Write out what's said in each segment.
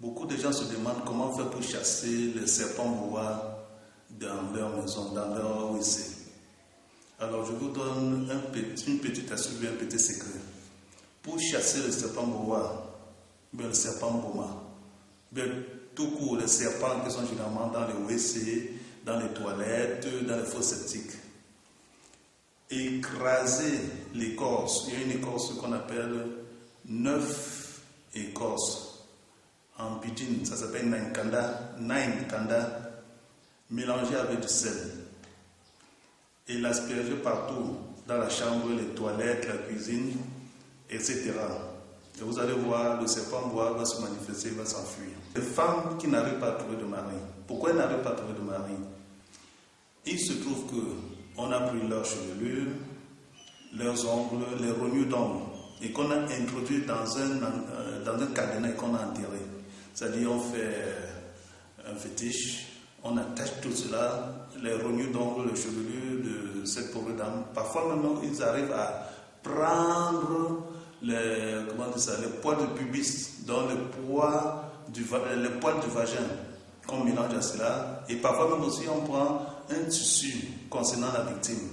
Beaucoup de gens se demandent comment faire pour chasser les serpents bois dans leur maison, dans leur WC. Alors je vous donne une petite astuce, un petit secret. Pour chasser le serpent boa, le serpent boma, tout court, les serpents qui sont généralement dans les WC, dans les toilettes, dans les fosses septiques. Écraser l'écorce. Il y a une écorce qu'on appelle 9 écorces. En pidgin, ça s'appelle nine kanda, mélangé avec du sel. Et l'asperger partout, dans la chambre, les toilettes, la cuisine, etc. Et vous allez voir, le serpent bois va se manifester, va s'enfuir. Les femmes qui n'arrivent pas à trouver de mari, pourquoi elles n'arrivent pas à trouver de mari? Il se trouve qu'on a pris leur chevelure, leurs ongles, les rognures d'ongles, et qu'on a introduit dans un cadenas et qu'on a enterré. C'est-à-dire on fait un fétiche, on attache tout cela, les rognures d'ongles, les chevelures de cette pauvre dame. Parfois même ils arrivent à prendre les poils de pubis, dans le poil du vagin, qu'on mélange à cela. Et parfois même aussi on prend un tissu concernant la victime,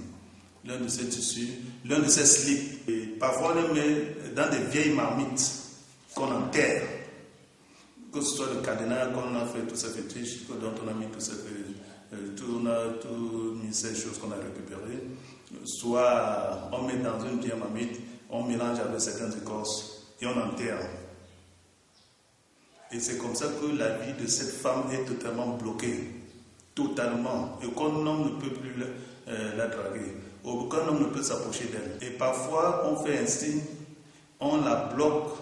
l'un de ces tissus, l'un de ces slips. Et parfois on le met dans des vieilles marmites qu'on enterre, que ce soit le cadenas qu'on a fait tous ces fétiches, dont on a mis on a mis ces choses qu'on a récupérées, soit on met dans une vieille marmite, on mélange avec certaines écorces et on enterre. Et c'est comme ça que la vie de cette femme est totalement bloquée. Totalement. Et qu'un homme ne peut plus la draguer. Aucun homme ne peut s'approcher d'elle. Et parfois, on fait ainsi, on la bloque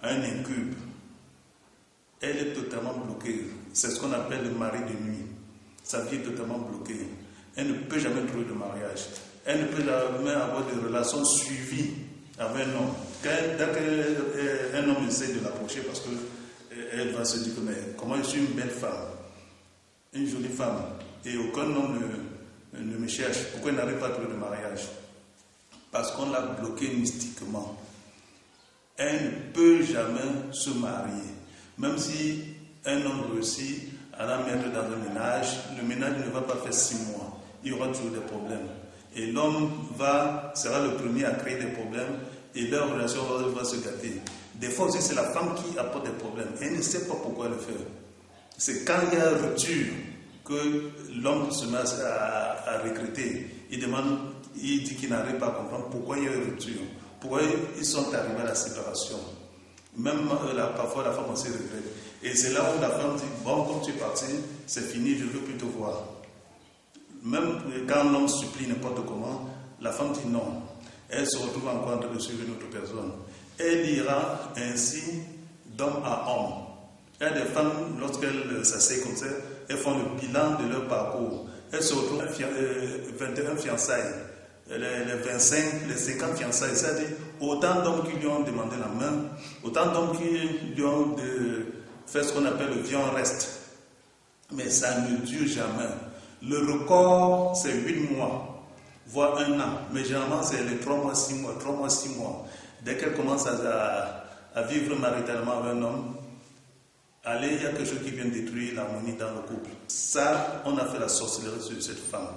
à un incube. Elle est totalement bloquée. C'est ce qu'on appelle le mari de nuit. Sa vie est totalement bloquée. Elle ne peut jamais trouver de mariage. Elle ne peut jamais avoir de relations suivies avec un homme. Dès qu'un homme essaie de l'approcher, parce qu'elle va se dire que mais comment je suis une belle femme, une jolie femme, et aucun homme ne me cherche, pourquoi elle n'arrive pas à trouver de mariage? Parce qu'on l'a bloquée mystiquement. Elle ne peut jamais se marier. Même si un homme réussit à la mettre dans un ménage, le ménage ne va pas faire 6 mois. Il y aura toujours des problèmes. Et l'homme sera le premier à créer des problèmes et leur relation va se gâter. Des fois aussi, c'est la femme qui apporte des problèmes. Elle ne sait pas pourquoi le faire. C'est quand il y a rupture que l'homme se met à regretter. Il dit qu'il n'arrive pas à comprendre pourquoi il y a une rupture. Pourquoi ils sont arrivés à la séparation. Même parfois la femme aussi regrette. Et c'est là où la femme dit, bon, comme tu es parti, c'est fini, je ne veux plus te voir. Même quand l'homme supplie n'importe comment, la femme dit non. Elle se retrouve encore en train de suivre une autre personne. Elle ira ainsi d'homme à homme. Il y a des femmes, lorsqu'elles s'asseyent comme ça, elles font le bilan de leur parcours. Elles se retrouvent 21 fiançailles, les 25, les 50 fiançailles. C'est-à-dire autant d'hommes qui lui ont demandé la main, autant d'hommes qui lui ont fait ce qu'on appelle le vieux reste. Mais ça ne dure jamais. Le record, c'est 8 mois, voire 1 an. Mais généralement, c'est les 3 mois, 6 mois, 3 mois, 6 mois. Dès qu'elle commence à vivre maritalement avec un homme, allez, il y a quelque chose qui vient détruire l'harmonie dans le couple. Ça, on a fait la sorcellerie sur cette femme,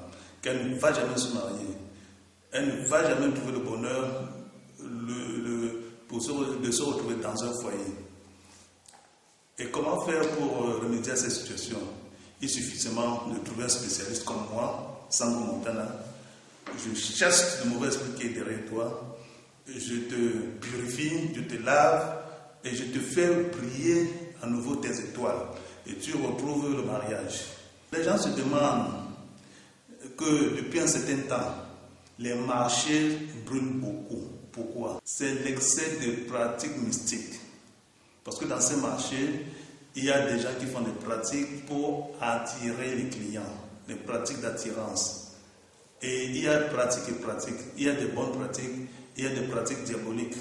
qu'elle ne va jamais se marier. Elle ne va jamais trouver le bonheur de se retrouver dans un foyer. Et comment faire pour remédier à cette situation? Il suffit seulement de trouver un spécialiste comme moi, Sango Montana. Je chasse le mauvais esprit qui est derrière toi. Je te purifie, je te lave et je te fais briller à nouveau tes étoiles. Et tu retrouves le mariage. Les gens se demandent que depuis un certain temps, les marchés brûlent beaucoup. Pourquoi? C'est l'excès de pratiques mystiques. Parce que dans ces marchés, il y a des gens qui font des pratiques pour attirer les clients, des pratiques d'attirance. Et il y a pratiques et pratiques. Il y a des bonnes pratiques, il y a des pratiques diaboliques.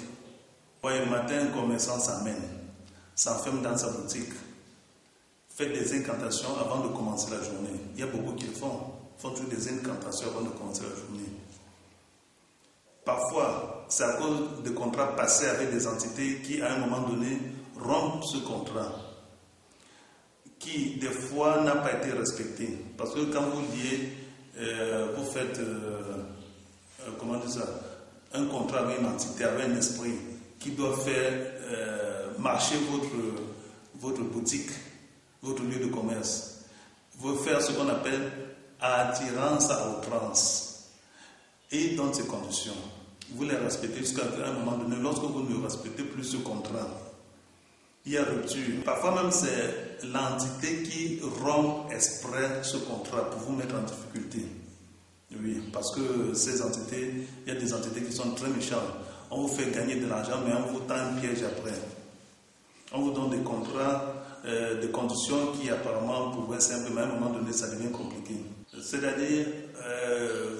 Le matin, un commerçant s'enferme dans sa boutique, fait des incantations avant de commencer la journée. Il y a beaucoup qui le font toujours des incantations avant de commencer la journée. Parfois, c'est à cause de contrats passés avec des entités qui, à un moment donné, rompent ce contrat. qui, des fois, n'a pas été respecté. Parce que quand vous liez, vous faites, comment dire ça, un contrat avec une entité, avec un esprit qui doit faire marcher votre boutique, votre lieu de commerce. Vous faire ce qu'on appelle attirance à outrance. Et dans ces conditions, vous les respectez jusqu'à un moment donné. Lorsque vous ne respectez plus ce contrat, il y a rupture. Parfois même c'est l'entité qui rompt exprès ce contrat pour vous mettre en difficulté. Oui, parce que ces entités, il y a des entités qui sont très méchantes. On vous fait gagner de l'argent, mais on vous tend un piège après. On vous donne des contrats, des conditions qui apparemment pourraient simplement, à un moment donné, ça devient compliqué. C'est-à-dire,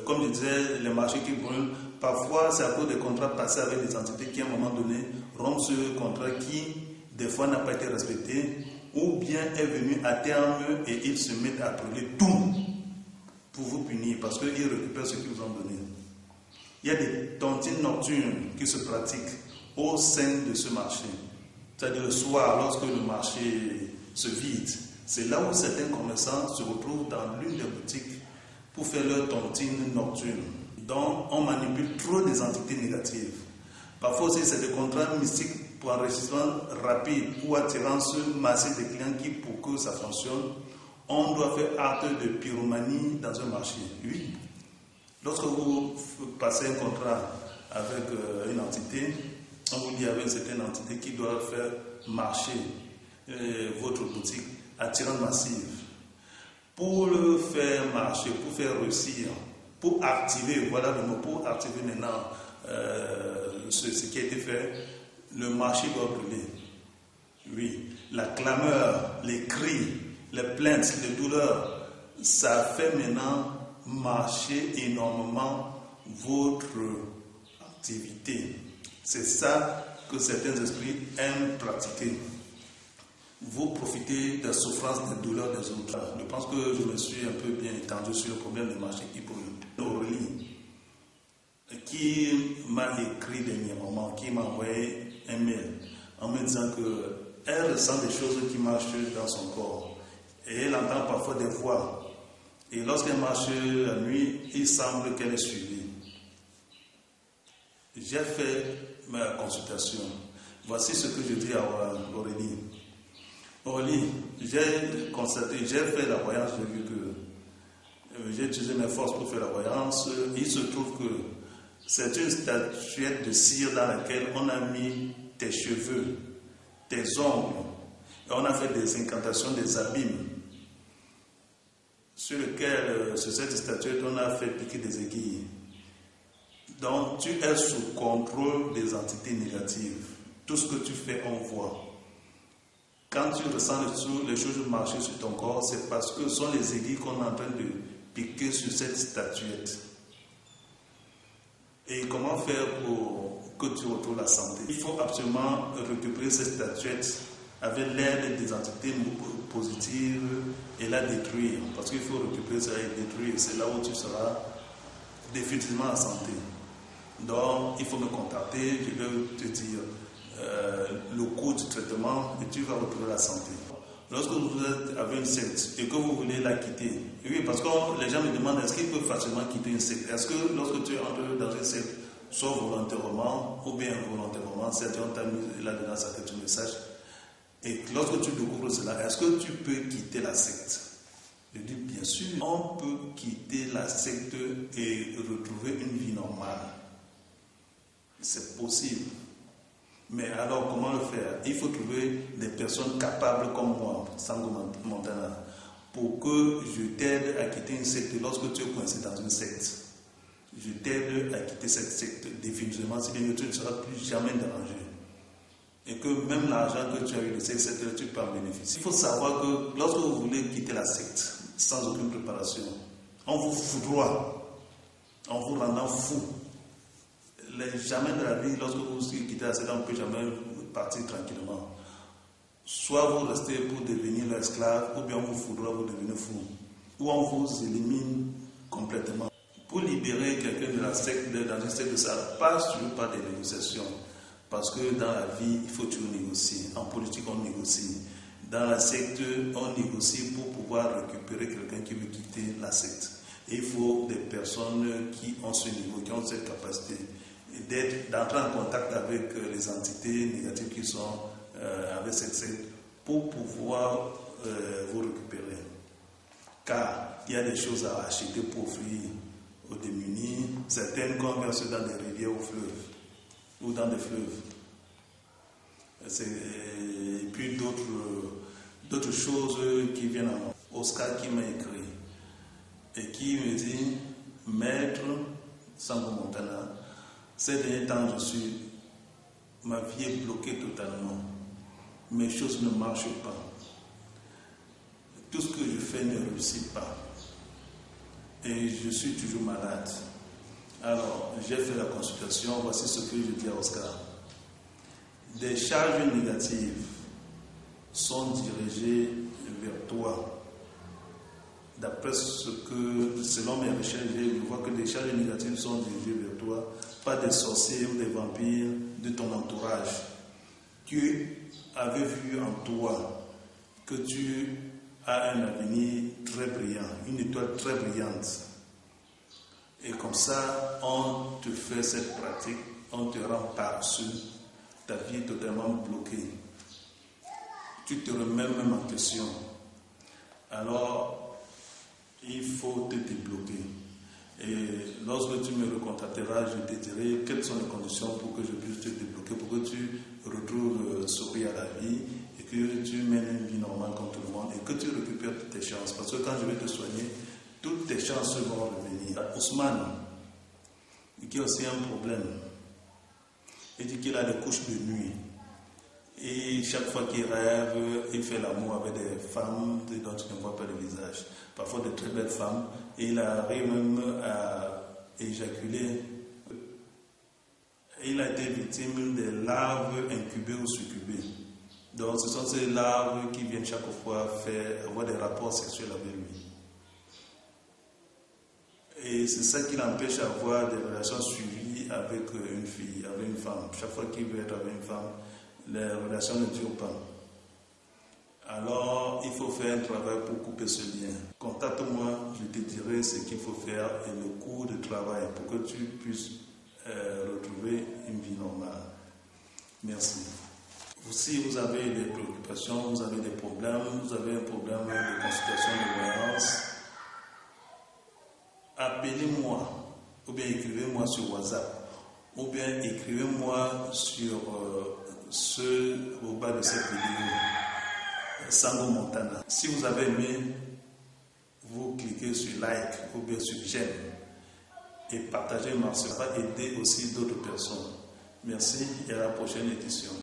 comme je disais, les marchés qui brûlent, parfois c'est à cause des contrats passés avec des entités qui, à un moment donné, rompent ce contrat qui, des fois, n'a pas été respecté, ou bien est venu à terme et ils se mettent à brûler tout pour vous punir, parce qu'ils récupèrent ce qu'ils vous ont donné. Il y a des tontines nocturnes qui se pratiquent au sein de ce marché. C'est-à-dire le soir, lorsque le marché se vide, c'est là où certains commerçants se retrouvent dans l'une des boutiques pour faire leur tontine nocturne. Donc, on manipule trop des entités négatives. Parfois aussi, c'est des contrats mystiques pour enrichissement rapide ou attirance massive des clients qui, pour que ça fonctionne, on doit faire acte de pyromanie dans un marché. Oui. Lorsque vous passez un contrat avec une entité, on vous dit avec cette entité qui doit faire marcher votre boutique attirante massive. Pour le faire marcher, pour faire réussir, pour activer, voilà le mot, pour activer maintenant ce qui a été fait, le marché doit brûler. Oui, la clameur, les cris, les plaintes, les douleurs, ça fait maintenant marcher énormément votre activité. C'est ça que certains esprits aiment pratiquer. Vous profitez des souffrances, des douleurs des autres. Je pense que je me suis un peu bien étendu sur le problème des marchés qui brûlent. Aurélie, qui m'a écrit dernièrement, qui m'a envoyé un mail en me disant qu'elle ressent des choses qui marchent dans son corps. Et elle entend parfois des voix. Et lorsqu'elle marche la nuit, il semble qu'elle est suivie. J'ai fait ma consultation. Voici ce que je dis à Aurélie. Aurélie, j'ai constaté, j'ai fait la voyance, j'ai vu que j'ai utilisé mes forces pour faire la voyance. Il se trouve que c'est une statuette de cire dans laquelle on a mis tes cheveux, tes ongles, et on a fait des incantations, des abîmes, sur lesquels, sur cette statuette, on a fait piquer des aiguilles. Donc, tu es sous contrôle des entités négatives. Tout ce que tu fais, on voit. Quand tu ressens les choses marcher sur ton corps, c'est parce que ce sont les aiguilles qu'on est en train de piquer sur cette statuette. Et comment faire pour que tu retrouves la santé? Il faut absolument récupérer cette statuette avec l'aide des entités positives et la détruire. Parce qu'il faut récupérer ça et détruire. C'est là où tu seras définitivement en santé. Donc, il faut me contacter, je vais te dire le coût du traitement et tu vas retrouver la santé. Lorsque vous êtes avec une secte et que vous voulez la quitter, oui, parce que les gens me demandent est-ce qu'ils peuvent facilement quitter une secte? Est-ce que lorsque tu entres dans une secte, soit volontairement ou bien involontairement, c'est-à-dire on t'a mis là-dedans ça fait un message, et lorsque tu découvres cela, est-ce que tu peux quitter la secte? Je dis bien sûr, on peut quitter la secte et retrouver une vie normale. C'est possible. Mais alors, comment le faire? Il faut trouver des personnes capables comme moi, Sango Montana, pour que je t'aide à quitter une secte lorsque tu es coincé dans une secte. Je t'aide à quitter cette secte définitivement, si bien que tu ne seras plus jamais dérangé. Et que même l'argent que tu as eu de cette secte, tu peux en bénéficier. Il faut savoir que lorsque vous voulez quitter la secte, sans aucune préparation, on vous foudroie, en vous rendant fou. Jamais de la vie, lorsque vous quittez la secte, on ne peut jamais partir tranquillement. Soit vous restez pour devenir l'esclave, ou bien on vous foudroie, vous devenez fou. Ou on vous élimine complètement. Pour libérer quelqu'un de la secte, dans une secte, ça passe toujours par des négociations. Parce que dans la vie, il faut toujours négocier. En politique, on négocie. Dans la secte, on négocie pour pouvoir récupérer quelqu'un qui veut quitter la secte. Et il faut des personnes qui ont ce niveau, qui ont cette capacité d'entrer en contact avec les entités négatives qui sont avec cette secte pour pouvoir vous récupérer. Car il y a des choses à acheter pour offrir aux démunis. Certaines conversent dans des rivières ou fleuves, ou dans des fleuves. Et puis d'autres choses qui viennent à moi. Oscar qui m'a écrit et qui me dit, Maître Sango Montana, ces derniers temps ma vie est bloquée totalement. Mes choses ne marchent pas. Tout ce que je fais ne réussit pas. Et je suis toujours malade. Alors, j'ai fait la consultation. Voici ce que je dis à Oscar. Des charges négatives sont dirigées vers toi. D'après selon mes recherches, je vois que des charges négatives sont dirigées vers toi, pas des sorciers ou des vampires de ton entourage. Tu avais vu en toi que tu as un avenir très brillant, une étoile très brillante. Et comme ça, on te fait cette pratique, on te rend paresseux, ta vie est totalement bloquée. Tu te remets même en question. Alors, il faut te débloquer. Et lorsque tu me recontacteras, je te dirai quelles sont les conditions pour que je puisse te débloquer, pour que tu retrouves sourire à la vie et que tu mènes une vie normale comme tout le monde et que tu récupères toutes tes chances. Parce que quand je vais te soigner, toutes tes chances vont revenir. Ousmane, qui a aussi un problème, il dit qu'il a des couches de nuit. Et chaque fois qu'il rêve, il fait l'amour avec des femmes dont tu ne vois pas le visage. Parfois de très belles femmes. Et il arrive même à éjaculer. Il a été victime des larves incubées ou succubées. Donc ce sont ces larves qui viennent chaque fois avoir des rapports sexuels avec lui. Et c'est ça qui l'empêche d'avoir des relations suivies avec une fille, avec une femme. Chaque fois qu'il veut être avec une femme, les relations ne durent pas. Alors, il faut faire un travail pour couper ce lien. Contacte-moi, je te dirai ce qu'il faut faire et le cours de travail pour que tu puisses retrouver une vie normale. Merci. Si vous avez des préoccupations, vous avez des problèmes, vous avez un problème de consultation de voyance, appelez-moi ou bien écrivez-moi sur WhatsApp ou bien écrivez-moi sur au bas de cette vidéo Sango Montana. Si vous avez aimé, vous cliquez sur like ou bien sur j'aime et partagez, ça va aider aussi d'autres personnes. Merci et à la prochaine édition.